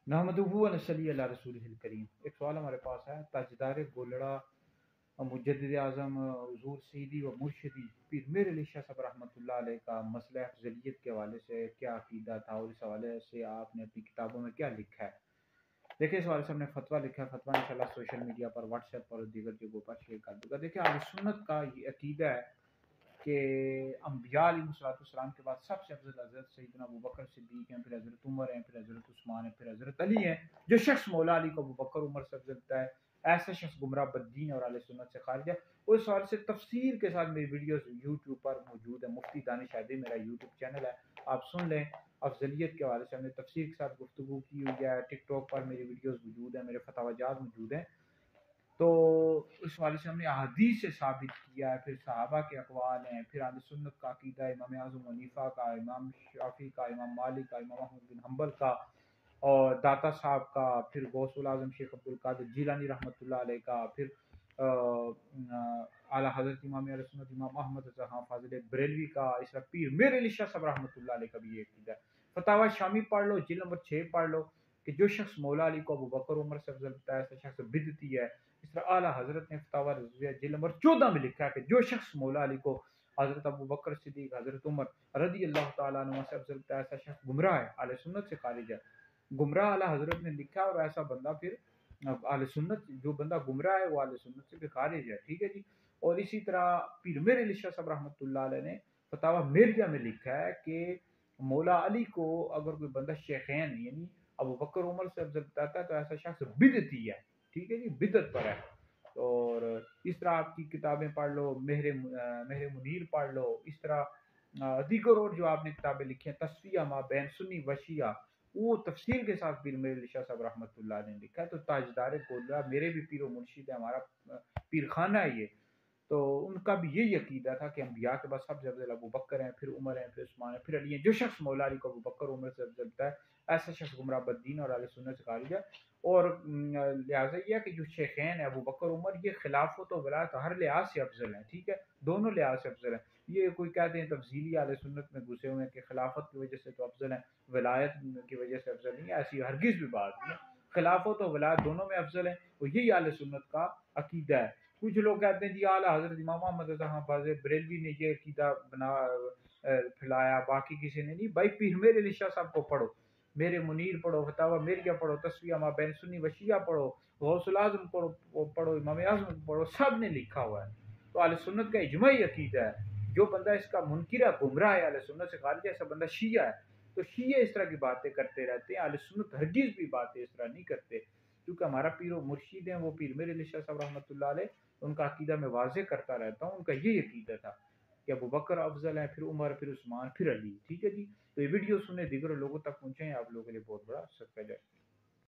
نحمدہ و نصلی علی رسولہ الکریم۔ ایک سوال ہمارے پاس ہے، تاجدار گولڑا مجدد اعظم حضور سیدی و مرشدی پیر میر علی شاہ صاحب رحمۃ اللہ علیہ کا مسئلہ افضلیت کے حوالے سے کیا عقیدہ تھا، اور اس حوالے سے آپ نے اپنی کتابوں میں کیا لکھا ہے؟ دیکھیں، اس حوالے سے ہم نے فتویٰ لکھا ہے، فتویٰ انشاءاللہ سوشل میڈیا پر، واٹس ایپ پر اور دیگر جگہوں پر شیئر کر دوں گا۔ دیکھیں، اہل سنت کا یہ عقیدہ ہے کہ انبیاء علیہ السلام کے بعد سب سے افضل حضرت سیدنا ابوبکر صدیق ہیں، پھر حضرت عمر ہیں، پھر حضرت عثمان ہیں، پھر حضرت علی ہیں۔ جو شخص مولا علی کو ابوبکر عمر سے افضلتا ہے، ایسا شخص گمراہ بدین اور اہل سنت سے خارج ہے۔ اور اس حوالے سے تفسیر کے ساتھ میری ویڈیوز یوٹیوب پر موجود ہے، مفتی دانش حیدری میرا یوٹیوب چینل ہے، آپ سن لیں۔ افضلیت کے حوالے سے ہم نے تفسیر کے ساتھ گفتگو کی ہوئی ہے، ٹک ٹاک پر میری ویڈیوز موجود ہیں، میرے فتاوی جات موجود ہیں۔ تو اس حوالے سے ہم نے احادیث سے ثابت کیا ہے، پھر صحابہ کے اقوال ہیں، پھر اہل سنت کا عقیدہ ہے، امام اعظم حنیفہ کا، امام شافعی کا، امام مالک کا، امام احمد بن حنبل کا، اور داتا صاحب کا، پھر غوث العظم شیخ عبد القادر جیلانی رحمۃ اللہ علیہ کا، پھر اعلیٰ حضرت امام اہل سنت امام احمد رضا خان فاضل بریلوی کا، اس طرح پیر میر علی شاہ صاحب رحمۃ اللہ علیہ کا بھی یہ عقیدہ ہے۔ فتاوی شامی پڑھ لو، جلد نمبر 6 پڑھ لو کہ جو شخص مولا علی کو ابوبکر عمر سے افضل بتایا ایسا شخص بدعتی ہے۔ اس طرح اعلیٰ حضرت نے فتاوی رضویہ جلد نمبر 14 میں لکھا ہے کہ جو شخص مولا علی کو حضرت ابوبکر صدیق، حضرت عمر رضی اللہ تعالیٰ عنہ سے افضل بتایا ایسا شخص گمراہ ہے، اہل سنت سے خارج ہے۔ گمراہ اعلیٰ حضرت نے لکھا، اور ایسا بندہ پھر اہل سنت، جو بندہ گمراہ ہے وہ اہل سنت سے بھی خارج ہے، ٹھیک ہے جی۔ اور اسی طرح پیر میر علی شاہ صاحب رحمۃ اللہ علیہ نے فتاوی میرجع میں لکھا ہے کہ مولا علی کو اگر کوئی بندہ شیخین یعنی ابوبکر عمر سے افضل بتاتا ہے تو ایسا شخص بدعتی ہے، ٹھیک ہے جی، بدعت پر ہے۔ اور اس طرح آپ کی کتابیں پڑھ لو، مہر منیر پڑھ لو، اس طرح دیگر اور جو آپ نے کتابیں لکھی ہیں، تصفیہ ما بین سنی و شیعہ، وہ تفصیل کے ساتھ پیر میر علی شاہ صاحب رحمۃ اللہ نے لکھا ہے۔ تو تاجدار گولڑا میرے بھی پیر و مرشد ہے، ہمارا پیر خانہ ہے یہ۔ تو ان کا بھی یہی عقیدہ تھا کہ انبیاء کے بعد سب سے افضل ابوبکر ہیں، پھر عمر ہیں، پھر عثمان ہیں، پھر علی ہیں۔ جو شخص مولا علی کو ابوبکر عمر سے افضل بتایا ہے ایسا شخص گمراہ بدین اور اہل سنت سے خارج ہے۔ اور لہٰذا یہ ہے کہ جو شیخین ہیں ابوبکر عمر، یہ خلافت و ولایت ہر لحاظ سے افضل ہیں، ٹھیک ہے، دونوں لحاظ سے افضل ہیں۔ یہ کوئی کہتے ہیں تفضیلی اہل سنت میں گھسے ہوئے ہیں کہ خلافت کی وجہ سے تو افضل ہیں، ولایت کی وجہ سے افضل نہیں ہے، ایسی ہرگز بھی بات نہیں ہے۔ خلافت و ولایت دونوں میں افضل ہیں، اور یہی اہل سنت کا عقیدہ ہے۔ کچھ لوگ کہتے ہیں جی اعلیٰ حضرت امام احمد رضا خان فاضل بریلوی نے یہ عقیدہ پھیلایا، باقی کسی نے نہیں۔ بھائی پیر میر علی شاہ صاحب کو پڑھو، میرے منیر پڑھو، فتاوی میرجع پڑھو، تصفیہ ما بین سنی و شیعہ پڑھو، غوث العظم پڑھو، امام اعظم پڑھو، سب نے لکھا ہوا ہے۔ تو اہل سنت کا اجماعی عقیدہ ہے، جو بندہ اس کا منکر ہے، گمراہ ہے، اہل سنت سے خارج ہے، ایسا بندہ شیعہ ہے۔ تو شیعہ اس طرح کی باتیں کرتے رہتے ہیں، اہل سنت ہرگز بھی باتیں اس طرح نہیں کرتے، کیونکہ ہمارا پیر و مرشد ہیں وہ پیر میر علی شاہ صاحب رحمۃ اللہ علیہ، ان کا عقیدہ میں واضح کرتا رہتا ہوں۔ ان کا یہی عقیدہ تھا کہ ابوبکر افضل ہے، پھر عمر، پھر عثمان، پھر علی، ٹھیک ہے جی۔ تو یہ ویڈیو سنیں، دیگر لوگوں تک پہنچیں، آپ لوگوں کے لیے بہت بڑا صدقہ جاری۔